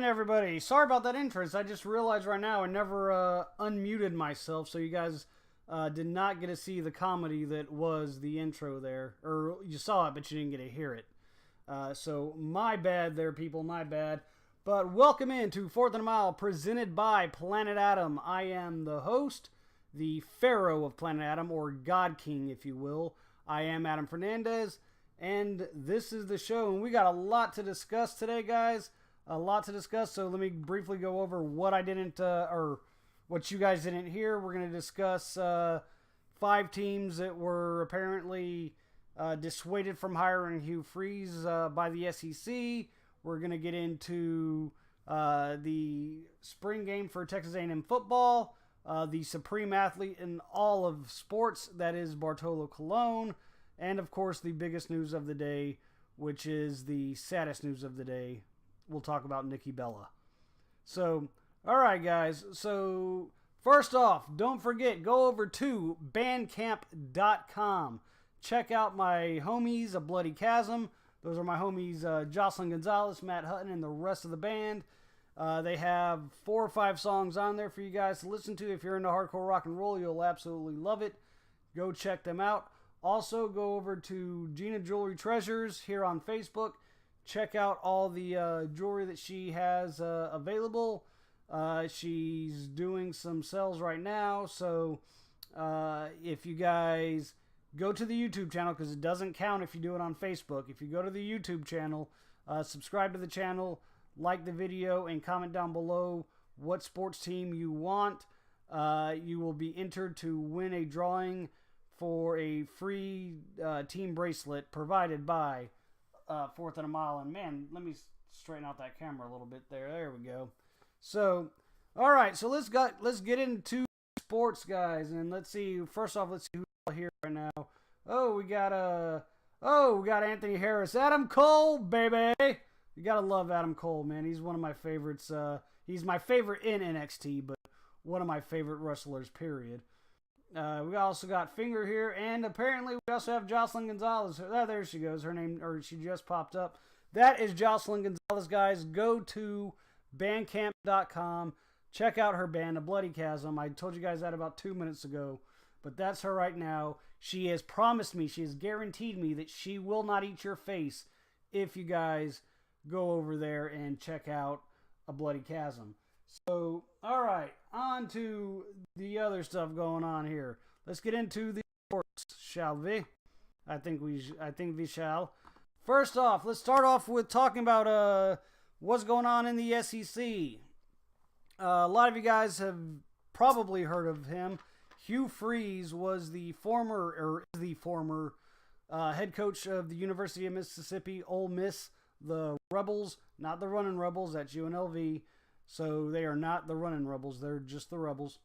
in, everybody. Sorry about that entrance. I just realized right now I never unmuted myself, so you guys did not get to see the comedy that was the intro there. Or you saw it, but you didn't get to hear it. So my bad there, people. My bad. But welcome in to 4th and a Mile, presented by Planet Adam. I am the host, the Pharaoh of Planet Adam, or God King, if you will. I am Adam Fernandez, and this is the show. And we got a lot to discuss today, guys. A lot to discuss. So let me briefly go over what I didn't, or what you guys didn't hear. We're going to discuss 5 teams that were apparently dissuaded from hiring Hugh Freeze by the SEC. We're going to get into the spring game for Texas A&M football, the supreme athlete in all of sports, that is Bartolo Colon, and of course the biggest news of the day, which is the saddest news of the day. We'll talk about Nikki Bella. So, alright guys, so first off, don't forget, go over to bandcamp.com. Check out my homies, A Bloody Chasm. Those are my homies, Jocelyn Gonzalez, Matt Hutton, and the rest of the band. They have 4 or 5 songs on there for you guys to listen to. If you're into hardcore rock and roll, you'll absolutely love it. Go check them out. Also, go over to Gina Jewelry Treasures here on Facebook. Check out all the jewelry that she has available. She's doing some sales right now. So, if you guys go to the YouTube channel, because it doesn't count if you do it on Facebook. If you go to the YouTube channel, subscribe to the channel, like the video, and comment down below what sports team you want. You will be entered to win a drawing for a free team bracelet provided by 4th and a Mile. And man, let me straighten out that camera a little bit there. There we go. So, all right. So let's get into sports, guys, and let's see. First off, let's see who's here right now. We got Anthony Harris, Adam Cole, baby. You gotta love Adam Cole, man. He's one of my favorites. He's my favorite in NXT, but one of my favorite wrestlers, period. We also got Finger here, and apparently we also have Jocelyn Gonzalez. There she goes. Her name, or she just popped up. That is Jocelyn Gonzalez, guys. Go to bandcamp.com. Check out her band, A Bloody Chasm. I told you guys that about 2 minutes ago. But that's her right now. She has promised me, she has guaranteed me that she will not eat your face if you guys go over there and check out A Bloody Chasm. So, alright, on to the other stuff going on here. Let's get into the sports, shall we? I think we shall. First off, let's start off with talking about what's going on in the SEC. A lot of you guys have probably heard of him. Hugh Freeze was the former head coach of the University of Mississippi, Ole Miss, the Rebels, not the Running Rebels, that's UNLV. So they are not the Running Rebels, they're just the Rebels.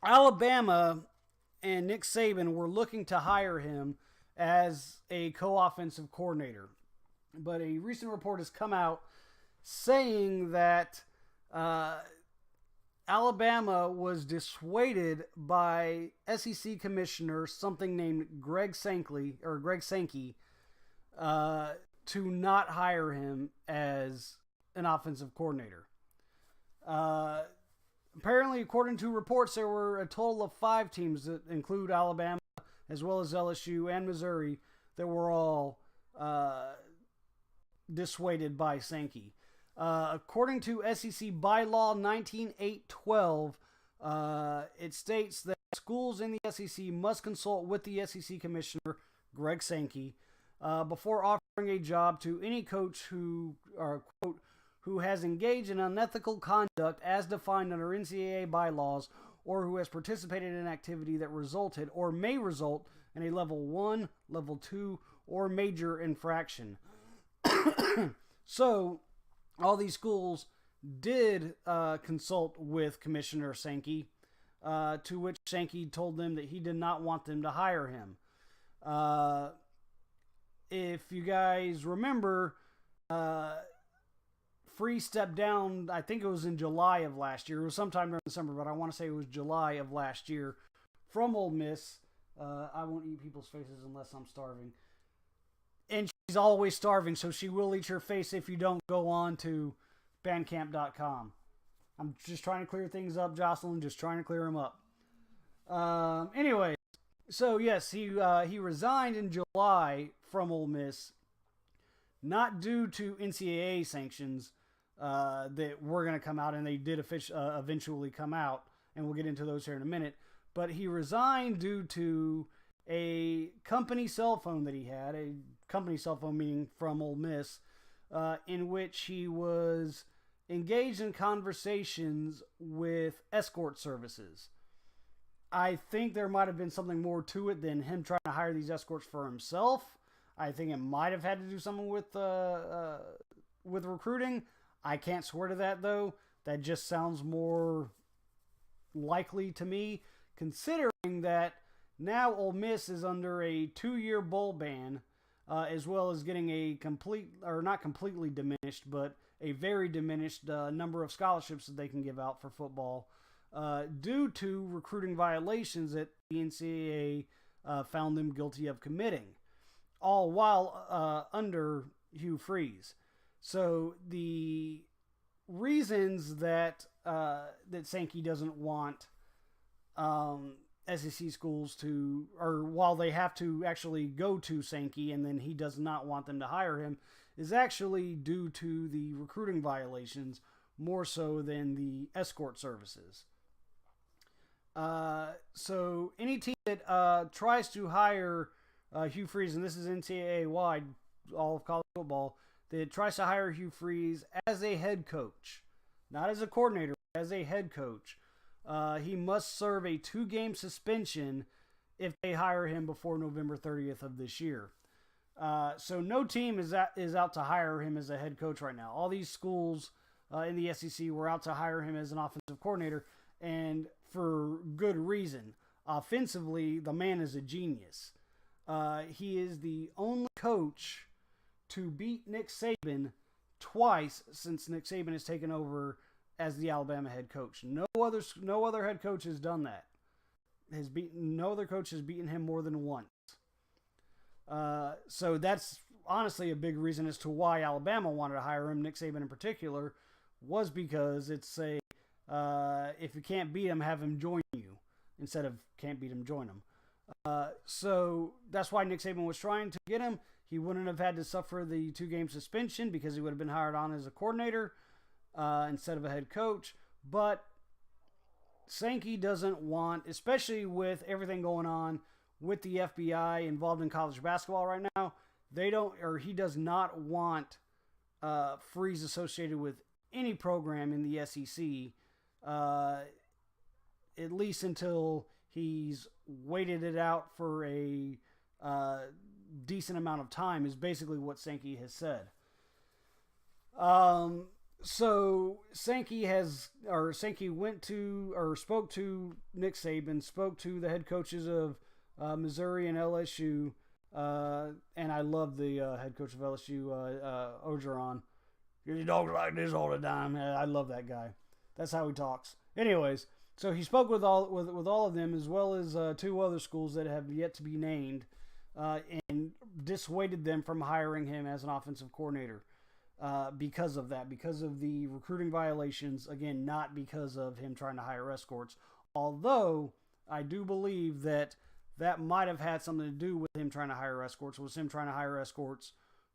Alabama and Nick Saban were looking to hire him as a co-offensive coordinator. But a recent report has come out saying that Alabama was dissuaded by SEC commissioner, something named Greg Sankey, to not hire him as an offensive coordinator. Apparently, according to reports, there were a total of 5 teams that include Alabama, as well as LSU and Missouri, that were all dissuaded by Sankey. According to SEC bylaw 19.8.12, it states that schools in the SEC must consult with the SEC commissioner, Greg Sankey, before offering a job to any coach who, quote, who has engaged in unethical conduct as defined under NCAA bylaws, or who has participated in an activity that resulted or may result in a level 1, level 2, or major infraction. So, all these schools did consult with Commissioner Sankey, to which Sankey told them that he did not want them to hire him. If you guys remember, Freeze stepped down, I think it was in July of last year. It was sometime during December, but I want to say it was July of last year, from Ole Miss. I won't eat people's faces unless I'm starving. And she's always starving, so she will eat your face if you don't go on to bandcamp.com. I'm just trying to clear things up, Jocelyn. Just trying to clear them up. Anyway, so yes, he resigned in July from Ole Miss, not due to NCAA sanctions that were going to come out, and they did eventually come out, and we'll get into those here in a minute. But he resigned due to a company cell phone that he had, a company cell phone meaning from Ole Miss, in which he was engaged in conversations with escort services. I think there might have been something more to it than him trying to hire these escorts for himself. I think it might have had to do something with recruiting. I can't swear to that, though. That just sounds more likely to me, considering that now Ole Miss is under a 2-year bowl ban, as well as getting a not completely diminished, but a very diminished number of scholarships that they can give out for football, due to recruiting violations that the NCAA found them guilty of committing, all while under Hugh Freeze. So the reasons that Sankey doesn't want SEC schools to, or while they have to actually go to Sankey and then he does not want them to hire him, is actually due to the recruiting violations more so than the escort services. So any team that tries to hire Hugh Freeze, and this is NCAA wide, all of college football, that tries to hire Hugh Freeze as a head coach, not as a coordinator, as a head coach, he must serve a 2-game suspension if they hire him before November 30th of this year. So no team is out to hire him as a head coach right now. All these schools in the SEC were out to hire him as an offensive coordinator, and for good reason. Offensively, the man is a genius. He is the only coach to beat Nick Saban twice since Nick Saban has taken over as the Alabama head coach. No other head coach has done that. No other coach has beaten him more than once. So that's honestly a big reason as to why Alabama wanted to hire him. Nick Saban in particular was because it's if you can't beat him, have him join you instead of can't beat him, join him. So that's why Nick Saban was trying to get him. He wouldn't have had to suffer the 2-game suspension because he would have been hired on as a coordinator instead of a head coach. But Sankey doesn't want, especially with everything going on with the FBI involved in college basketball right now, he does not want Freeze associated with any program in the SEC, at least until he's waited it out for a decent amount of time, is basically what Sankey has said. So Sankey went to, or spoke to Nick Saban, spoke to the head coaches of Missouri and LSU, and I love the head coach of LSU, Orgeron. He talks like this all the time. I love that guy. That's how he talks. Anyways, so he spoke with all of them, as well as 2 other schools that have yet to be named, and dissuaded them from hiring him as an offensive coordinator because of that, because of the recruiting violations. Again, not because of him trying to hire escorts, although I do believe that might have had something to do with him trying to hire escorts, was him trying to hire escorts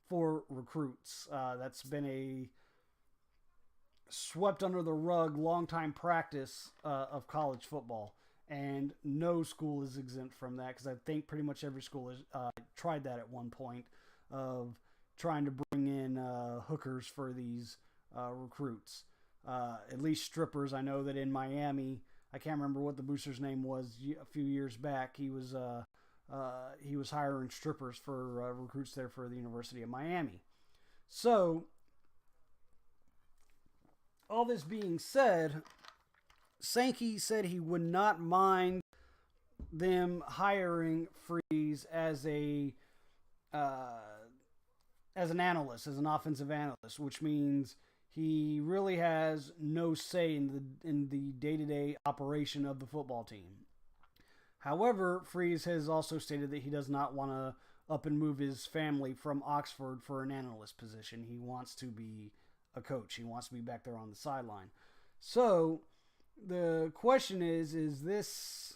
for recruits. That's been a swept under the rug, long-time practice of college football, and no school is exempt from that, because I think pretty much every school has tried that at one point, of trying to bring in hookers for these recruits. At least strippers. I know that in Miami, I can't remember what the booster's name was a few years back. He was hiring strippers for recruits there for the University of Miami. So, all this being said, Sankey said he would not mind them hiring Freeze as an analyst, as an offensive analyst, which means he really has no say in the day-to-day operation of the football team. However, Freeze has also stated that he does not want to up and move his family from Oxford for an analyst position. He wants to be a coach. He wants to be back there on the sideline. So the question is this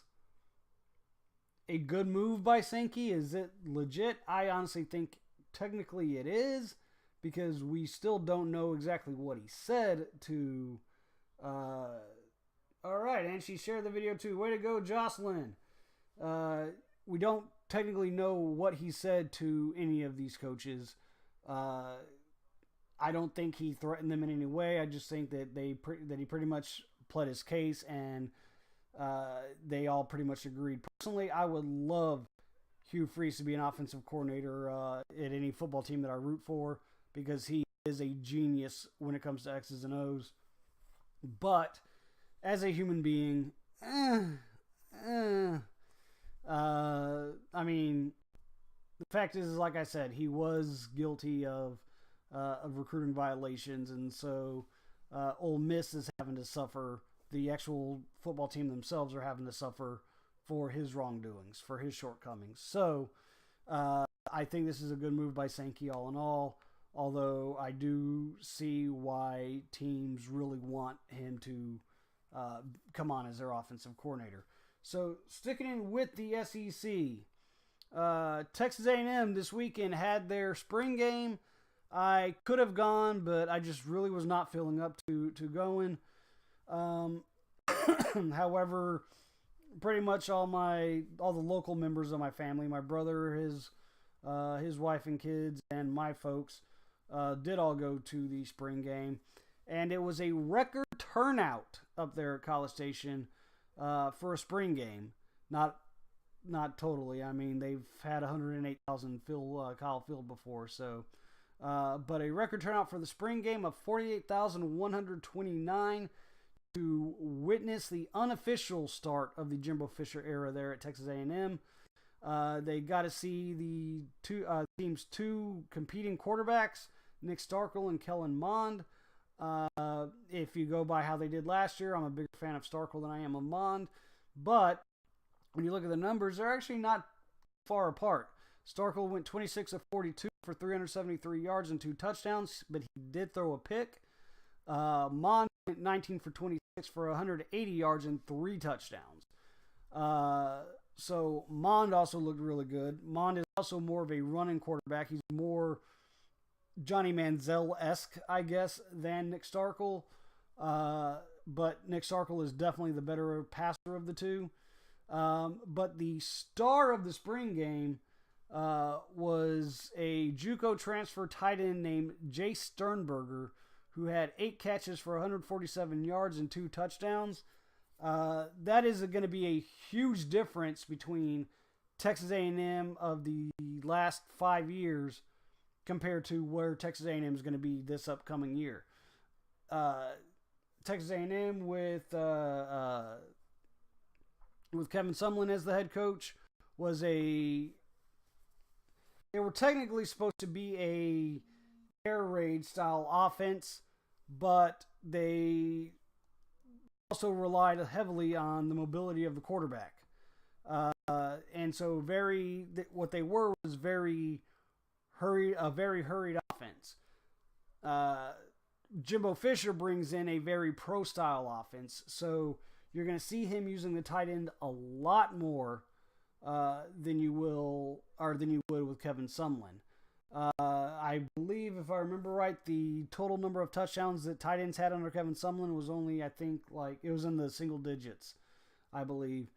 a good move by Sankey? Is it legit? I honestly think technically it is, because we still don't know exactly what he said to... all right, and she shared the video too. Way to go, Jocelyn. We don't technically know what he said to any of these coaches. I don't think he threatened them in any way. I just think that that he pretty much pled his case, and they all pretty much agreed. Personally, I would love Hugh Freeze to be an offensive coordinator at any football team that I root for, because he is a genius when it comes to X's and O's. But as a human being, I mean, the fact is, like I said, he was guilty of recruiting violations, and so Ole Miss is having to suffer. The actual football team themselves are having to suffer for his wrongdoings, for his shortcomings. So I think this is a good move by Sankey all in all, although I do see why teams really want him to come on as their offensive coordinator. So sticking in with the SEC, Texas A&M this weekend had their spring game. I could have gone, but I just really was not feeling up to going. However, pretty much all the local members of my family, my brother, his wife and kids, and my folks, did all go to the spring game, and it was a record turnout up there at College Station for a spring game. Not totally. I mean, they've had 108,000 fill Kyle Field before, so. But a record turnout for the spring game of 48,129 to witness the unofficial start of the Jimbo Fisher era there at Texas A&M. They got to see the team's two competing quarterbacks, Nick Starkel and Kellen Mond. If you go by how they did last year, I'm a bigger fan of Starkel than I am of Mond. But when you look at the numbers, they're actually not far apart. Starkel went 26 of 42 for 373 yards and 2 touchdowns, but he did throw a pick. Mond went 19 for 26 for 180 yards and 3 touchdowns. So Mond also looked really good. Mond is also more of a running quarterback. He's more Johnny Manziel-esque, I guess, than Nick Starkel. But Nick Starkel is definitely the better passer of the two. But the star of the spring game was a JUCO transfer tight end named Jay Sternberger, who had 8 catches for 147 yards and 2 touchdowns. That is going to be a huge difference between Texas A&M of the last 5 years compared to where Texas A&M is going to be this upcoming year. Texas A&M with Kevin Sumlin as the head coach they were technically supposed to be a air raid style offense, but they also relied heavily on the mobility of the quarterback. And so what they were was a very hurried offense. Jimbo Fisher brings in a very pro style offense, so you're going to see him using the tight end a lot more than you would with Kevin Sumlin. I believe, if I remember right, the total number of touchdowns that tight ends had under Kevin Sumlin was only, I think, it was in the single digits, I believe.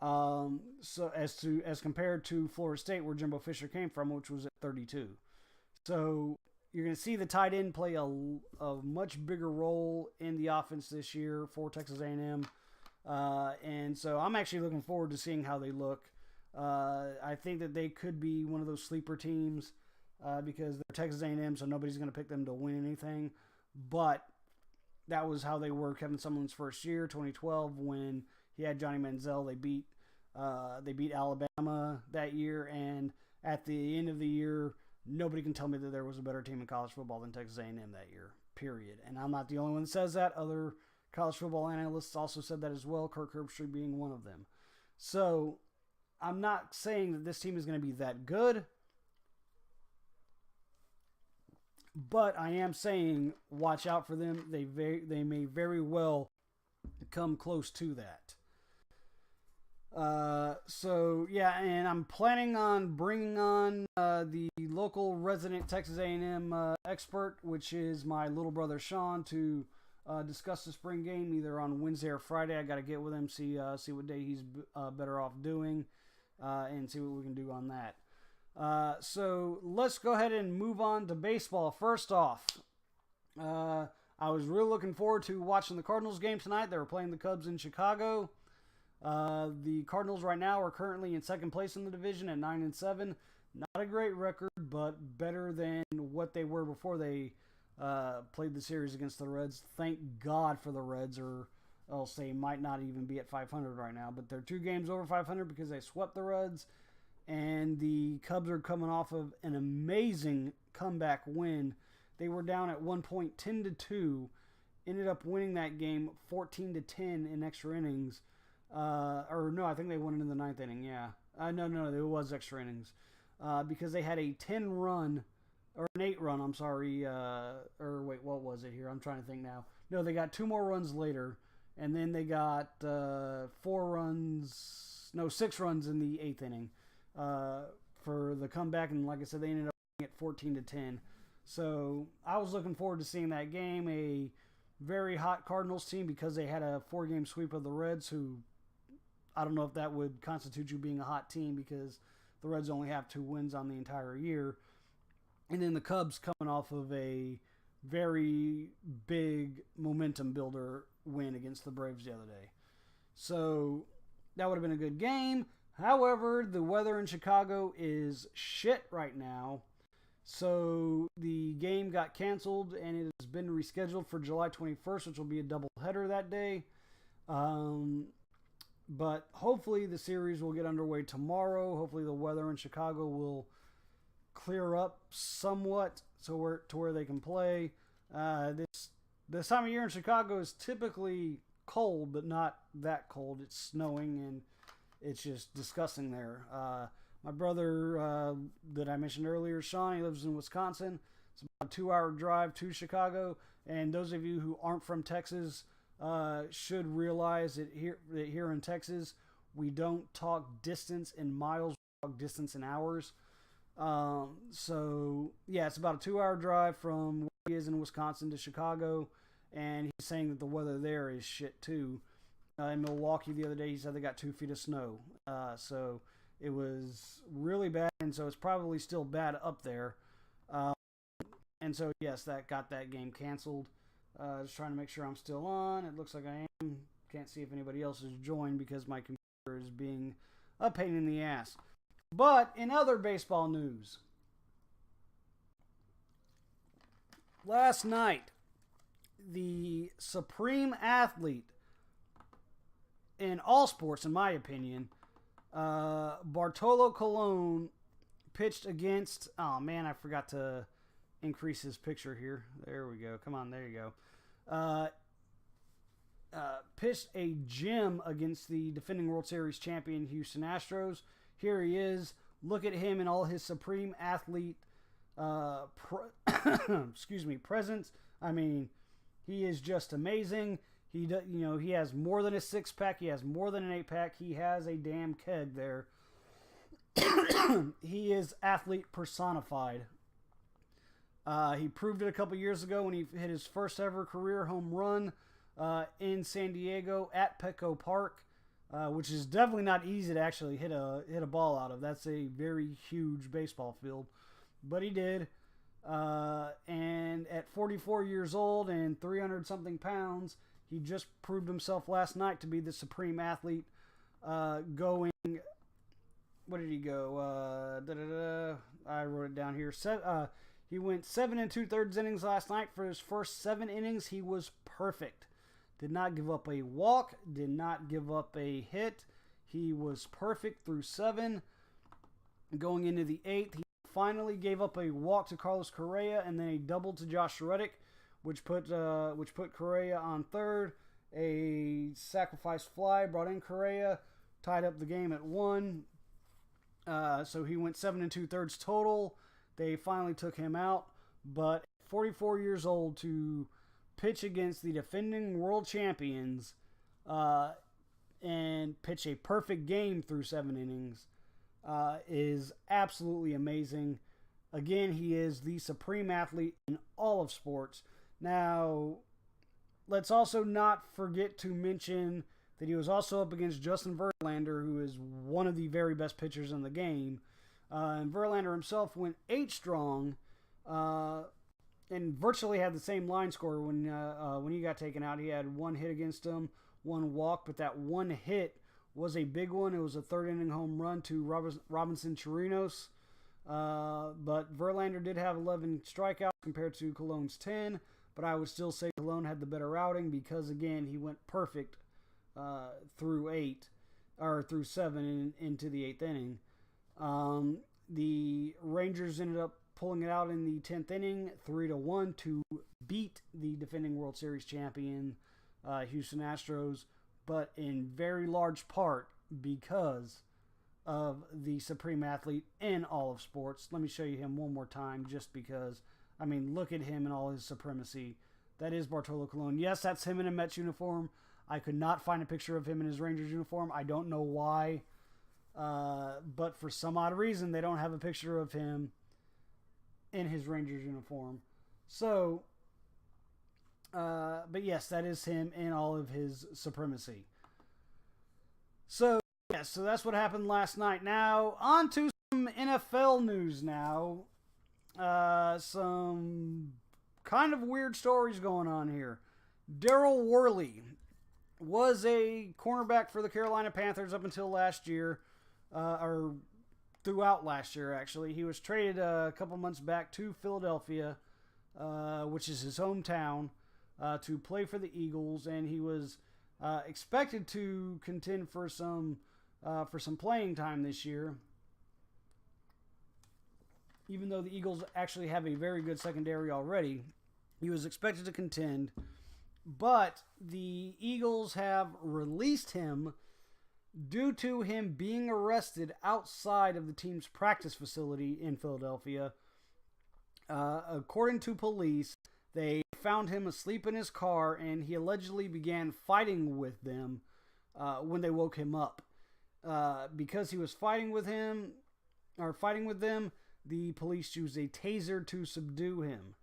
So as compared to Florida State, where Jimbo Fisher came from, which was at 32. So you're going to see the tight end play a much bigger role in the offense this year for Texas A&M. And so I'm actually looking forward to seeing how they look. I think that they could be one of those sleeper teams because they're Texas A&M, so nobody's going to pick them to win anything. But that was how they were Kevin Sumlin's first year, 2012, when he had Johnny Manziel. They beat Alabama that year, and at the end of the year, nobody can tell me that there was a better team in college football than Texas A&M that year, period. And I'm not the only one that says that. Other college football analysts also said that as well, Kirk Herbstreit being one of them. So I'm not saying that this team is going to be that good. But I am saying, watch out for them. They may very well come close to that. So yeah, and I'm planning on bringing on the local resident Texas A&M expert, which is my little brother Sean, to discuss the spring game either on Wednesday or Friday. I got to get with him, see what day he's better off doing, and see what we can do on that. So let's go ahead and move on to baseball. First off, I was really looking forward to watching the Cardinals game tonight. They were playing the Cubs in Chicago. The Cardinals right now are currently in second place in the division at 9-7. Not a great record, but better than what they were before they played the series against the Reds. Thank God for the Reds, or else they might not even be at 500 right now. But they're 2 games over 500 because they swept the Reds. And the Cubs are coming off of an amazing comeback win. They were down at one point 10-2, ended up winning that game 14-10 in extra innings. Or no, I think they won it in the 9th inning. Yeah, no, it was extra innings because they had a 10-run or an 8-run. I'm sorry. Or wait, what was it here? I'm trying to think now. No, they got 2 more runs later, and then they got 6 runs in the 8th inning for the comeback. And like I said, they ended up winning at 14-10. So I was looking forward to seeing that game. A very hot Cardinals team because they had a 4-game sweep of the Reds, who I don't know if that would constitute you being a hot team because the Reds only have 2 wins on the entire year. And then the Cubs coming off of a very big momentum builder win against the Braves the other day. So that would have been a good game. However, the weather in Chicago is shit right now. So the game got canceled and it has been rescheduled for July 21st, which will be a doubleheader that day. But hopefully the series will get underway tomorrow. Hopefully the weather in Chicago will clear up somewhat to where they can play. This time of year in Chicago is typically cold, but not that cold. It's snowing and it's just disgusting there. My brother that I mentioned earlier, Sean, he lives in Wisconsin. It's about a 2-hour drive to Chicago. And those of you who aren't from Texas should realize that here in Texas, we don't talk distance in miles, we talk distance in hours. So, yeah, it's about a 2-hour drive from where he is in Wisconsin to Chicago. And he's saying that the weather there is shit, too. In Milwaukee the other day, he said they got 2 feet of snow. So it was really bad, and so it's probably still bad up there. And so, yes, that got that game canceled. Just trying to make sure I'm still on. It looks like I am. Can't see if anybody else has joined because my computer is being a pain in the ass. But in other baseball news, last night, the supreme athlete in all sports, in my opinion, Bartolo Colon pitched against... Oh, man, I forgot to increase his picture here. There we go. Come on, there you go. Pitched a gem against the defending World Series champion Houston Astros. Here he is. Look at him in all his supreme athlete presence. I mean, he is just amazing. He has more than a 6-pack. He has more than an 8-pack. He has a damn keg there. He is athlete personified. He proved it a couple years ago when he hit his first ever career home run in San Diego at Petco Park, which is definitely not easy to actually hit a ball out of. That's a very huge baseball field, but he did. And at 44 years old and 300-something pounds, he just proved himself last night to be the supreme athlete, going... What did he go? I wrote it down here. He went 7 2/3 innings last night. For his first 7 innings, he was perfect. Did not give up a walk. Did not give up a hit. He was perfect through 7. Going into the 8th, he finally gave up a walk to Carlos Correa and then a double to Josh Reddick, which put Correa on third. A sacrifice fly brought in Correa, tied up the game at 1. So he went 7 2/3 total. They finally took him out, but 44 years old, to pitch against the defending world champions and pitch a perfect game through 7 innings is absolutely amazing. Again, he is the supreme athlete in all of sports. Now, let's also not forget to mention that he was also up against Justin Verlander, who is one of the very best pitchers in the game. And Verlander himself went 8 strong and virtually had the same line score when he got taken out. He had 1 hit against him, 1 walk, but that 1 hit was a big one. It was a 3rd inning home run to Robinson Chirinos. But Verlander did have 11 strikeouts compared to Colon's 10, but I would still say Colon had the better outing because, again, he went perfect through 7 into the 8th inning. The Rangers ended up pulling it out in the 10th inning, 3-1, to beat the defending World Series champion Houston Astros, but in very large part because of the supreme athlete in all of sports. Let me show you him one more time, just because, I mean, look at him in all his supremacy. That is Bartolo Colon. Yes, that's him in a Mets uniform. I could not find a picture of him in his Rangers uniform. I don't know why, but for some odd reason, they don't have a picture of him in his Rangers uniform. So, but yes, that is him in all of his supremacy. So, yes, so that's what happened last night. Now, on to some NFL news now. Some kind of weird stories going on here. Daryl Worley was a cornerback for the Carolina Panthers up until last year, or throughout last year, actually. He was traded a couple months back to Philadelphia, which is his hometown, to play for the Eagles, and he was expected to contend for some playing time this year, even though the Eagles actually have a very good secondary already. He was expected to contend, but the Eagles have released him due to him being arrested outside of the team's practice facility in Philadelphia. According to police, they found him asleep in his car, and he allegedly began fighting with them when they woke him up. Because he was fighting with them, the police used a taser to subdue him.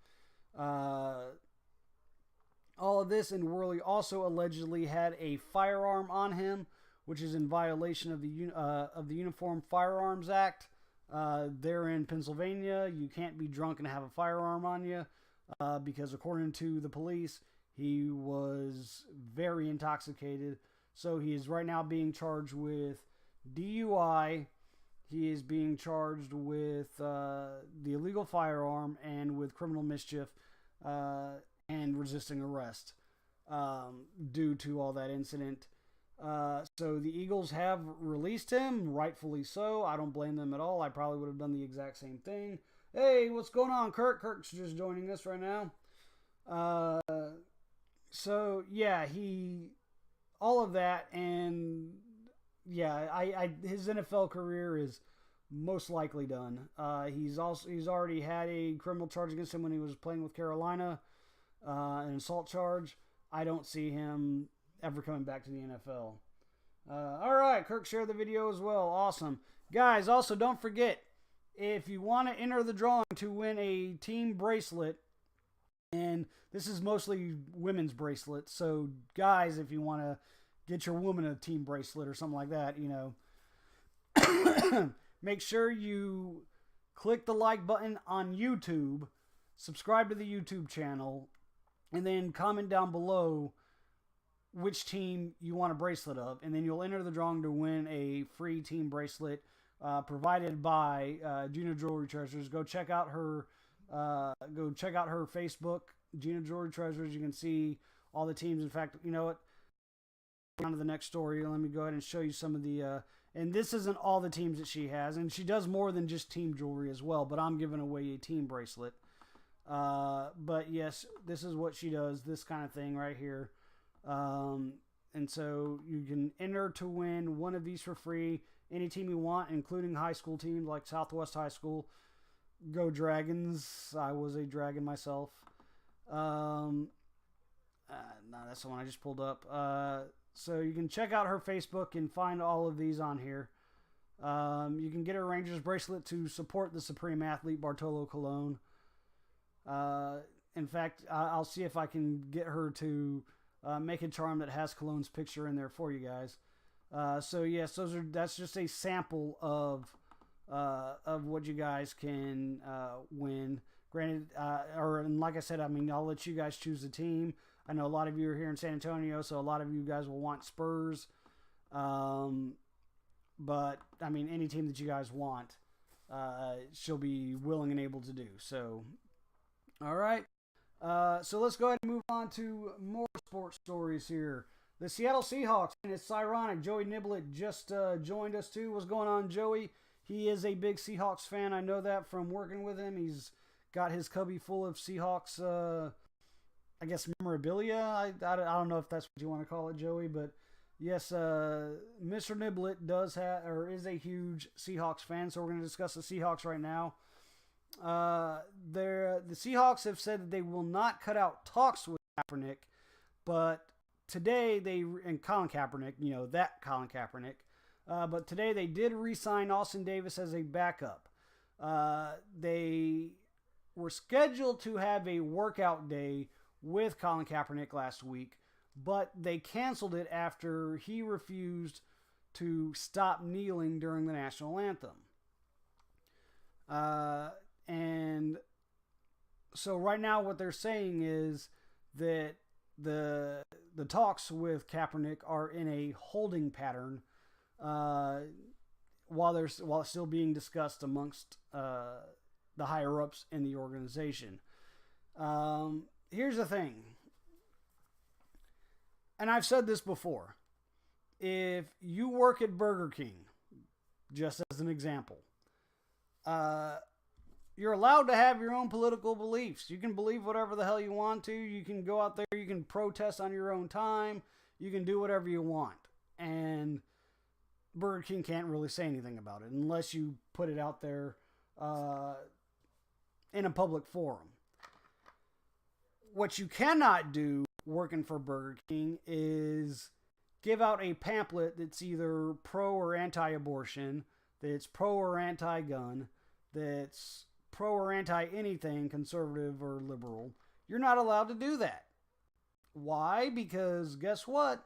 All of this, and Worley also allegedly had a firearm on him, which is in violation of the Uniform Firearms Act. There in Pennsylvania, you can't be drunk and have a firearm on you, because according to the police, he was very intoxicated. So he is right now being charged with DUI. He is being charged with the illegal firearm and with criminal mischief and resisting arrest due to all that incident. So the Eagles have released him, rightfully so. I don't blame them at all. I probably would have done the exact same thing. Hey, what's going on, Kirk? Kirk's just joining us right now. So yeah, all of that, and yeah, his NFL career is most likely done. He's already had a criminal charge against him when he was playing with Carolina, an assault charge. I don't see him ever coming back to the NFL. All right, Kirk shared the video as well. Awesome. Guys, also don't forget, if you want to enter the drawing to win a team bracelet, and this is mostly women's bracelets, so guys, if you want to get your woman a team bracelet or something like that, make sure you click the like button on YouTube, subscribe to the YouTube channel, and then comment down below which team you want a bracelet of, and then you'll enter the drawing to win a free team bracelet provided by Gina Jewelry Treasures. Go check out her Facebook, Gina Jewelry Treasures. You can see all the teams. In fact, you know what? On to the next story. Let me go ahead and show you some of the. And this isn't all the teams that she has, and she does more than just team jewelry as well. But I'm giving away a team bracelet. But yes, this is what she does. This kind of thing right here. And so you can enter to win one of these for free. Any team you want, including high school teams like Southwest High School. Go Dragons. I was a dragon myself. No, that's the one I just pulled up. So you can check out her Facebook and find all of these on here. You can get her Rangers bracelet to support the supreme athlete Bartolo Colon. In fact, I'll see if I can get her to make a charm that has Colon's picture in there for you guys. So yes, that's just a sample of what you guys can win. Granted, and like I said, I mean, I'll let you guys choose the team. I know a lot of you are here in San Antonio, so a lot of you guys will want Spurs. But I mean, any team that you guys want, she'll be willing and able to do. So, all right. So let's go ahead and move on to more sports stories here. The Seattle Seahawks, and it's ironic, Joey Niblett just joined us too. What's going on, Joey? He is a big Seahawks fan. I know that from working with him. He's got his cubby full of Seahawks, I guess, memorabilia. I don't know if that's what you want to call it, Joey, but yes, Mr. Niblett is a huge Seahawks fan, so we're going to discuss the Seahawks right now. The Seahawks have said that they will not cut out talks with Kaepernick, but today and Colin Kaepernick, that Colin Kaepernick, but today they did re-sign Austin Davis as a backup. They were scheduled to have a workout day with Colin Kaepernick last week, but they canceled it after he refused to stop kneeling during the national anthem. And so right now what they're saying is that the talks with Kaepernick are in a holding pattern while it's still being discussed amongst the higher ups in the organization. Here's the thing, and I've said this before. If you work at Burger King, just as an example, you're allowed to have your own political beliefs. You can believe whatever the hell you want to. You can go out there. You can protest on your own time. You can do whatever you want. And Burger King can't really say anything about it unless you put it out there in a public forum. What you cannot do working for Burger King is give out a pamphlet that's either pro or anti-abortion, that's pro or anti-gun, that's pro or anti-anything, conservative or liberal. You're not allowed to do that. Why? Because guess what?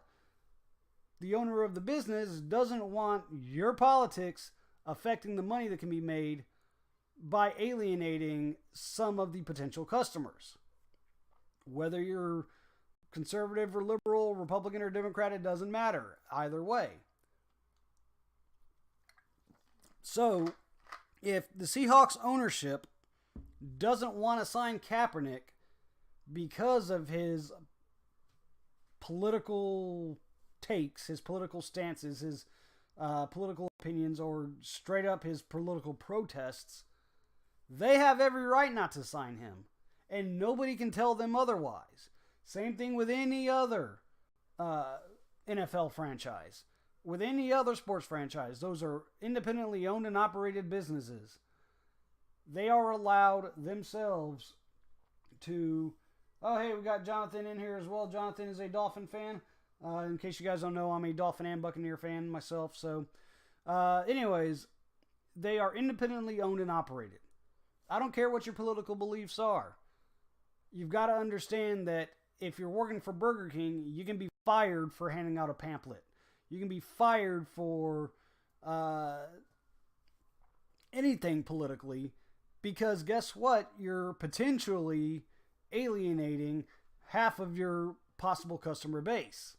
The owner of the business doesn't want your politics affecting the money that can be made by alienating some of the potential customers. Whether you're conservative or liberal, Republican or Democrat, it doesn't matter. Either way. So, if the Seahawks ownership doesn't want to sign Kaepernick because of his political takes, his political stances, his political opinions, or straight up his political protests, they have every right not to sign him. And nobody can tell them otherwise. Same thing with any other NFL franchise. With any other sports franchise. Those are independently owned and operated businesses. They are allowed themselves to... Oh, hey, we got Jonathan in here as well. Jonathan is a Dolphin fan. In case you guys don't know, I'm a Dolphin and Buccaneer fan myself. So, anyways, they are independently owned and operated. I don't care what your political beliefs are. You've got to understand that if you're working for Burger King, you can be fired for handing out a pamphlet. You can be fired for anything politically, because guess what? You're potentially alienating half of your possible customer base.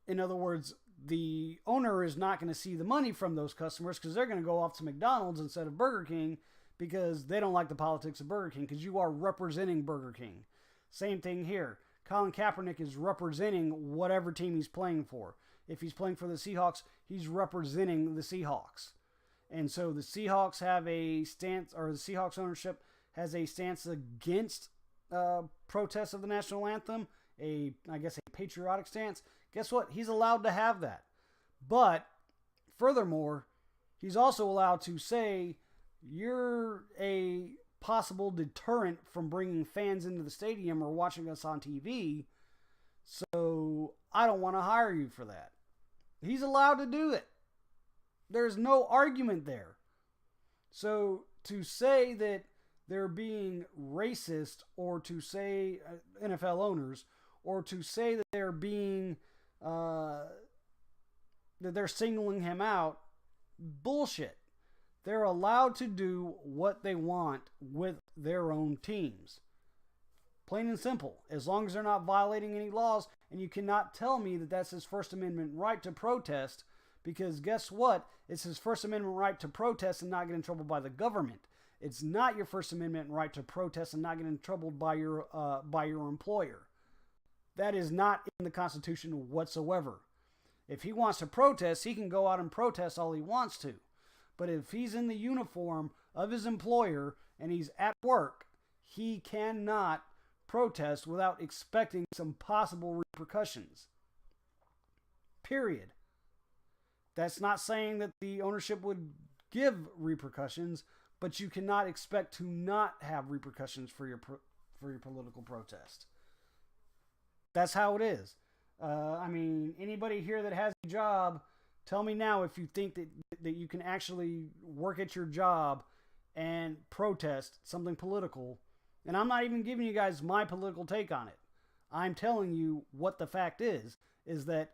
In other words, the owner is not going to see the money from those customers because they're going to go off to McDonald's instead of Burger King because they don't like the politics of Burger King, because you are representing Burger King. Same thing here. Colin Kaepernick is representing whatever team he's playing for. If he's playing for the Seahawks, he's representing the Seahawks. And so the Seahawks have a stance, or the Seahawks ownership has a stance against protests of the national anthem, a patriotic stance. Guess what? He's allowed to have that. But furthermore, he's also allowed to say you're a possible deterrent from bringing fans into the stadium or watching us on TV. So I don't want to hire you for that. He's allowed to do it. There's no argument there. So to say that they're being racist, or to say NFL owners, or to say that they're being that they're singling him out, bullshit. They're allowed to do what they want with their own teams. Plain and simple. As long as they're not violating any laws, and you cannot tell me that that's his First Amendment right to protest, because guess what? It's his First Amendment right to protest and not get in trouble by the government. It's not your First Amendment right to protest and not get in trouble by your employer. That is not in the Constitution whatsoever. If he wants to protest, he can go out and protest all he wants to. But if he's in the uniform of his employer and he's at work, he cannot protest without expecting some possible repercussions. Period. That's not saying that the ownership would give repercussions, but you cannot expect to not have repercussions for your political protest. That's how it is. I mean, anybody here that has a job, tell me now if you think that you can actually work at your job and protest something political. And I'm not even giving you guys my political take on it. I'm telling you what the fact is that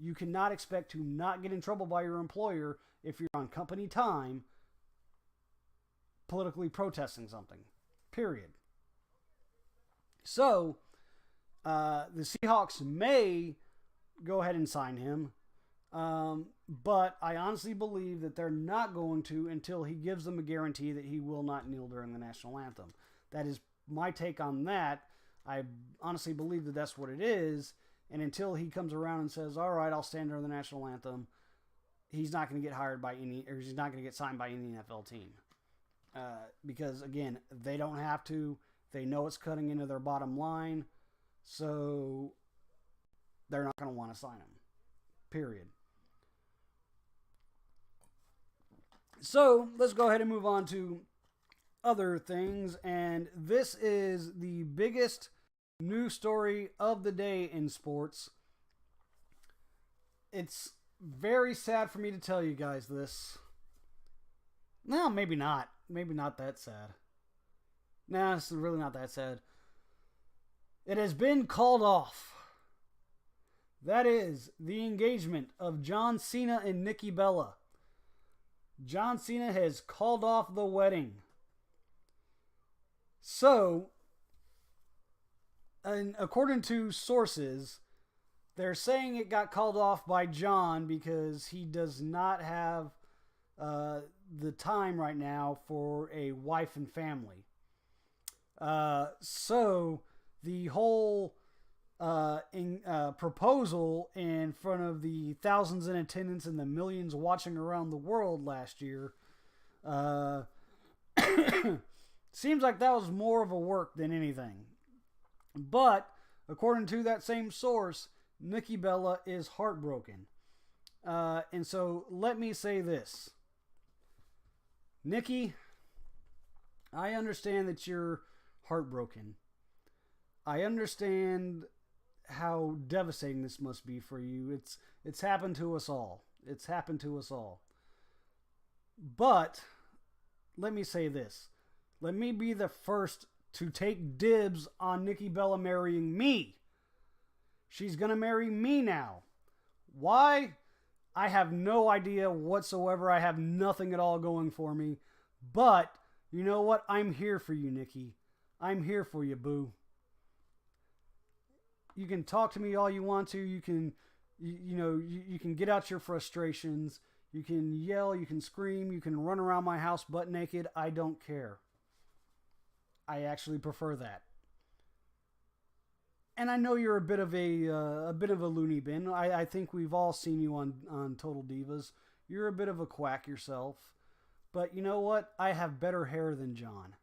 you cannot expect to not get in trouble by your employer if you're on company time politically protesting something. Period. So, the Seahawks may go ahead and sign him, but I honestly believe that they're not going to until he gives them a guarantee that he will not kneel during the national anthem. That is my take on that. I honestly believe that that's what it is, and until he comes around and says, all right, I'll stand during the national anthem, he's not going to get hired by any, or he's not going to get signed by any NFL team. Because, again, they don't have to. They know it's cutting into their bottom line, so they're not going to want to sign him. Period. So let's go ahead and move on to other things. And this is the biggest news story of the day in sports. It's very sad for me to tell you guys this. No, maybe not. Maybe not that sad. No, it's really not that sad. It has been called off. That is the engagement of John Cena and Nikki Bella. John Cena has called off the wedding. So, and according to sources, they're saying it got called off by John because he does not have the time right now for a wife and family. So the whole proposal in front of the thousands in attendance and the millions watching around the world last year seems like that was more of a work than anything. But according to that same source, Nikki Bella is heartbroken. And so let me say this. Nikki, I understand that you're heartbroken. I understand how devastating this must be for you. It's happened to us all. It's happened to us all. But let me say this. Let me be the first to take dibs on Nikki Bella marrying me. She's going to marry me now. Why? I have no idea whatsoever. I have nothing at all going for me. But you know what? I'm here for you, Nikki. I'm here for you, boo. You can talk to me all you want to. You can, you can get out your frustrations. You can yell. You can scream. You can run around my house butt naked. I don't care. I actually prefer that. And I know you're a bit of a loony bin. I think we've all seen you on Total Divas. You're a bit of a quack yourself. But you know what? I have better hair than John.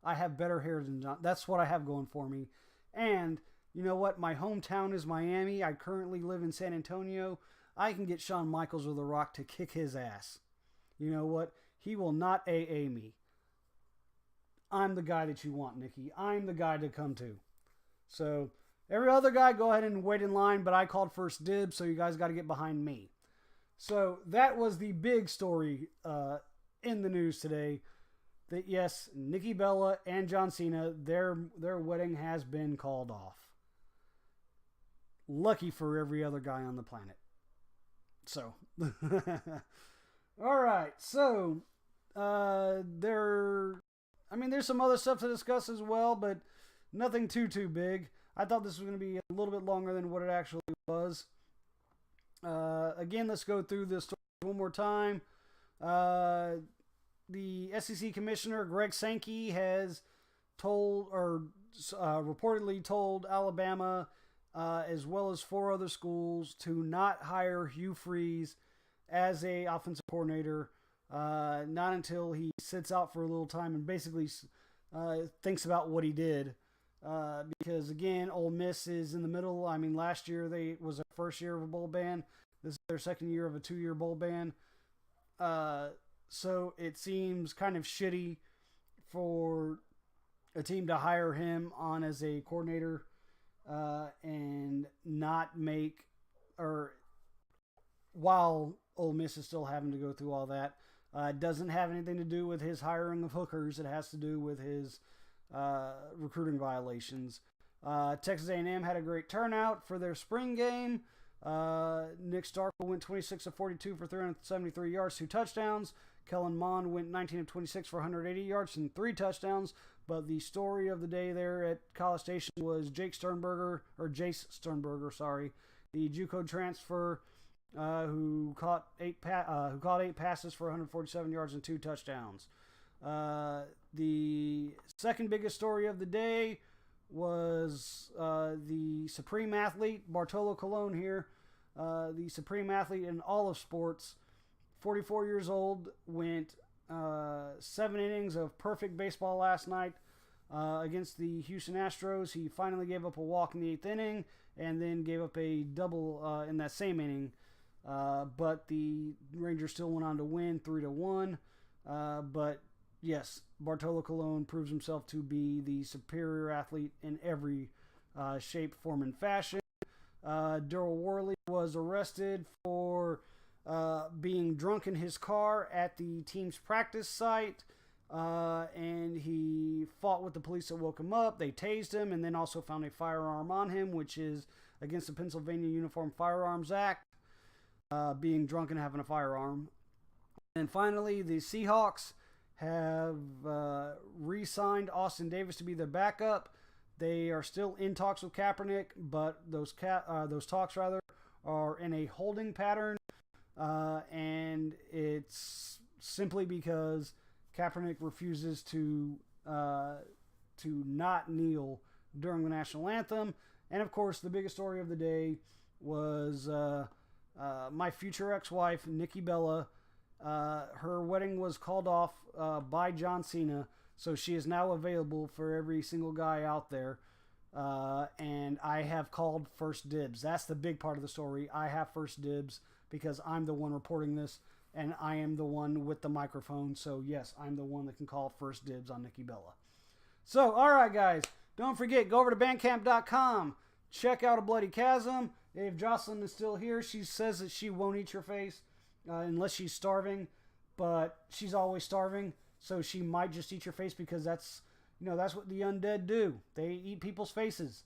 I have better hair than John. That's what I have going for me. And you know what? My hometown is Miami. I currently live in San Antonio. I can get Shawn Michaels or The Rock to kick his ass. You know what? He will not AA me. I'm the guy that you want, Nikki. I'm the guy to come to. So every other guy, go ahead and wait in line, but I called first dibs, so you guys got to get behind me. So that was the big story in the news today. That yes, Nikki Bella and John Cena, their wedding has been called off. Lucky for every other guy on the planet. So, all right. So, there's some other stuff to discuss as well, but nothing too big. I thought this was going to be a little bit longer than what it actually was. Again, let's go through this story one more time. The SEC commissioner, Greg Sankey, has reportedly told Alabama, as well as 4 other schools, to not hire Hugh Freeze as a offensive coordinator, not until he sits out for a little time and basically thinks about what he did. Because again, Ole Miss is in the middle. I mean, last year was their first year of a bowl ban. This is their second year of a 2-year bowl ban. So it seems kind of shitty for a team to hire him on as a coordinator and not make, or while Ole Miss is still having to go through all that. It doesn't have anything to do with his hiring of hookers. It has to do with his recruiting violations. Texas A&M had a great turnout for their spring game. Nick Starkel went 26 of 42 for 373 yards, 2 touchdowns. Kellen Mond went 19 of 26 for 180 yards and 3 touchdowns. But the story of the day there at College Station was Jace Sternberger, the JUCO transfer, who caught 8 passes for 147 yards and 2 touchdowns. The second biggest story of the day was the supreme athlete, Bartolo Colon here, the supreme athlete in all of sports, 44 years old, went 7 innings of perfect baseball last night against the Houston Astros. He finally gave up a walk in the 8th inning and then gave up a double in that same inning. But the Rangers still went on to win 3-1. But yes, Bartolo Colon proves himself to be the superior athlete in every shape, form, and fashion. Daryl Worley was arrested for being drunk in his car at the team's practice site, and he fought with the police that woke him up. They tased him and then also found a firearm on him, which is against the Pennsylvania Uniform Firearms Act, being drunk and having a firearm. And finally, the Seahawks have re-signed Austin Davis to be their backup. They are still in talks with Kaepernick, but those talks are in a holding pattern, and it's simply because Kaepernick refuses to not kneel during the national anthem. And of course, the biggest story of the day was my future ex-wife, Nikki Bella. Her wedding was called off by John Cena, so she is now available for every single guy out there. And I have called first dibs. That's the big part of the story. I have first dibs because I'm the one reporting this, and I am the one with the microphone. So yes, I'm the one that can call first dibs on Nikki Bella. So, all right, guys, don't forget, go over to bandcamp.com. Check out A Bloody Chasm. If Jocelyn is still here, she says that she won't eat your face unless she's starving, but she's always starving, so she might just eat your face because that's what the undead do. They eat people's faces.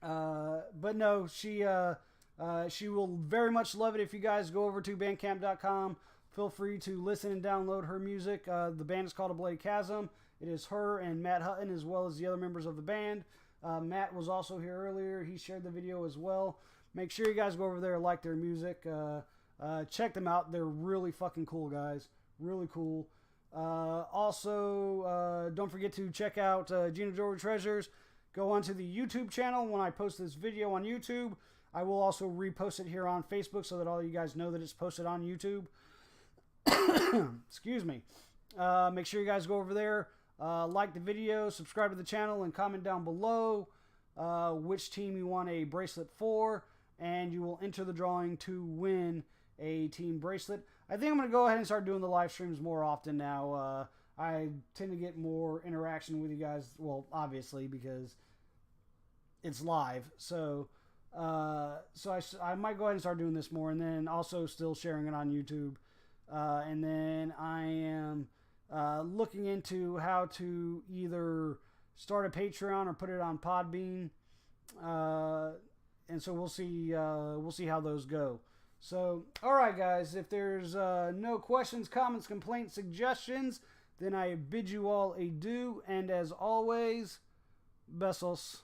But no, she will very much love it if you guys go over to bandcamp.com. Feel free to listen and download her music. The band is called A Bloody Chasm. It is her and Matt Hutton as well as the other members of the band. Matt was also here earlier. He shared the video as well. Make sure you guys go over there and like their music. Check them out. They're really fucking cool, guys. Really cool. Also, don't forget to check out Gina Jewelry Treasures. Go onto the YouTube channel. When I post this video on YouTube, I will also repost it here on Facebook so that all you guys know that it's posted on YouTube. Excuse me. Make sure you guys go over there, like the video, subscribe to the channel, and comment down below which team you want a bracelet for, and you will enter the drawing to win a team bracelet. I think I'm going to go ahead and start doing the live streams more often now. I tend to get more interaction with you guys. Well, obviously, because it's live. So I might go ahead and start doing this more, and then also still sharing it on YouTube. And then I am looking into how to either start a Patreon or put it on Podbean. And so we'll see how those go. So, all right, guys, if there's no questions, comments, complaints, suggestions, then I bid you all adieu. And as always, besos.